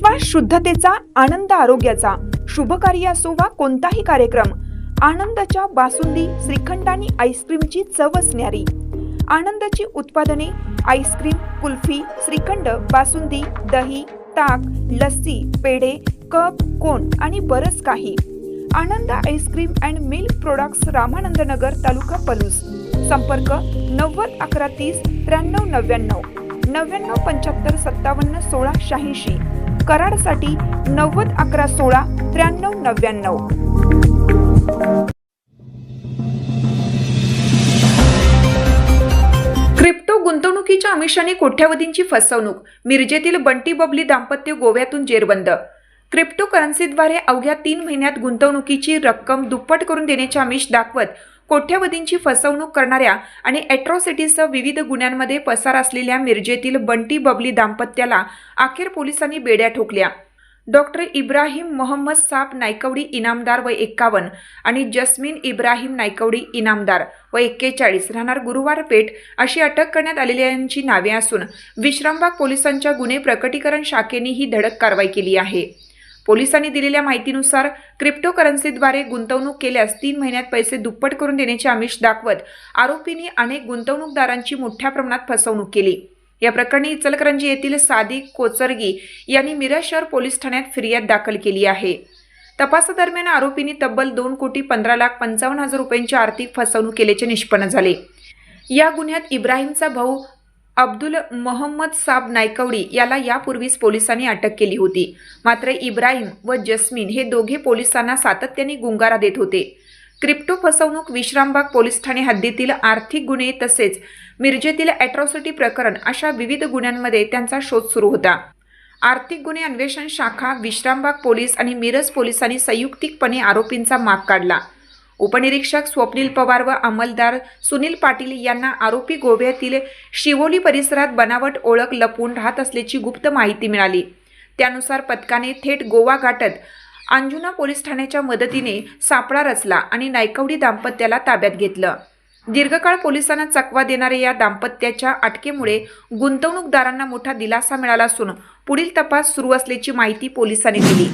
विश्वास शुद्धतेचा, आनंद आरोग्याचा, शुभ कार्य असो वा कोणताही कार्यक्रम, आनंदाच्या बासुंदी, श्रीखंड आणि आईस्क्रीमची चवच न्यारी. आनंदाची उत्पादने आईस्क्रीम, कुल्फी, श्रीखंड, बासुंदी, दही, ताक, लस्सी, पेढे, कप, कोन आणि बरंच काही. Anand ice cream and milk products, Ramanand Nagar, taluka Palus. संपर्क 90 11 30 93 99 99 75 57 16 86. कराडसाठी 90 11 16 93 99. क्रिप्टो गुंतवणुकीच्या आमिषाने कोट्यावधींची फसवणूक. मिरजेतील बंटी बबली दाम्पत्य गोव्यातून जेरबंद. क्रिप्टो करन्सीद्वारे अवघ्या 3 महिन्यात गुंतवणुकीची रक्कम दुप्पट करून देण्याचे आमिष दाखवत कोट्यावधींची फसवणूक करणाऱ्या आणि ॲट्रॉसिटीसह विविध गुन्ह्यांमध्ये पसार असलेल्या मिरजेतील बंटी बबली दाम्पत्याला अखेर पोलिसांनी बेड्या ठोकल्या. डॉक्टर इब्राहिम मोहम्मद साब नायकवडी इनामदार वय 51 आणि जस्मीन इब्राहिम नायकवडी इनामदार वय 41 राहणार गुरुवार पेठ अशी अटक करण्यात आलेल्यांची नावे असून विश्रामबाग पोलिसांच्या गुन्हे प्रकटीकरण शाखेने ही धडक कारवाई केली आहे. पोलिसांनी दिलेल्या माहितीनुसार क्रिप्टो करन्सीद्वारे गुंतवणूक केल्यास 3 महिन्यात पैसे दुप्पट करून देण्याचे आमिष दाखवत आरोपींनी अनेक गुंतवणूकदारांची मोठ्या प्रमाणात फसवणूक केली. या प्रकरणी इचलकरंजी येथील सादिक कोचरगी यांनी मिरज शहर पोलीस ठाण्यात फिर्याद दाखल केली आहे. तपासादरम्यान आरोपींनी तब्बल 2,15,55,000 रुपयांची आर्थिक फसवणूक केल्याचे निष्पन्न झाले. या गुन्ह्यात इब्राहिमचा भाऊ अब्दुल मोहम्मद साब नायकवडी याला यापूर्वीच पोलिसांनी अटक केली होती. मात्र इब्राहिम व जस्मीन हे दोघे पोलिसांना सातत्याने गुंगारा देत होते. क्रिप्टो फसवणूक, विश्रामबाग पोलीस ठाणे हद्दीतील आर्थिक गुन्हे तसेच मिरजेतील ॲट्रॉसिटी प्रकरण अशा विविध गुन्ह्यांमध्ये त्यांचा शोध सुरू होता. आर्थिक गुन्हे अन्वेषण शाखा, विश्रामबाग पोलीस आणि मिरज पोलिसांनी संयुक्तिकपणे आरोपींचा माग काढला. उपनिरीक्षक स्वप्नील पवार व अंमलदार सुनील पाटील यांना आरोपी गोव्यातील शिवोली परिसरात बनावट ओळख लपवून राहत असल्याची गुप्त माहिती मिळाली. त्यानुसार पथकाने थेट गोवा गाठत अंजुना पोलीस ठाण्याच्या मदतीने सापळा रचला आणि नायकवडी दाम्पत्याला ताब्यात घेतलं. दीर्घकाळ पोलिसांना चकवा देणाऱ्या या दाम्पत्याच्या अटकेमुळे गुंतवणूकदारांना मोठा दिलासा मिळाला असून पुढील तपास सुरू असल्याची माहिती पोलिसांनी दिली.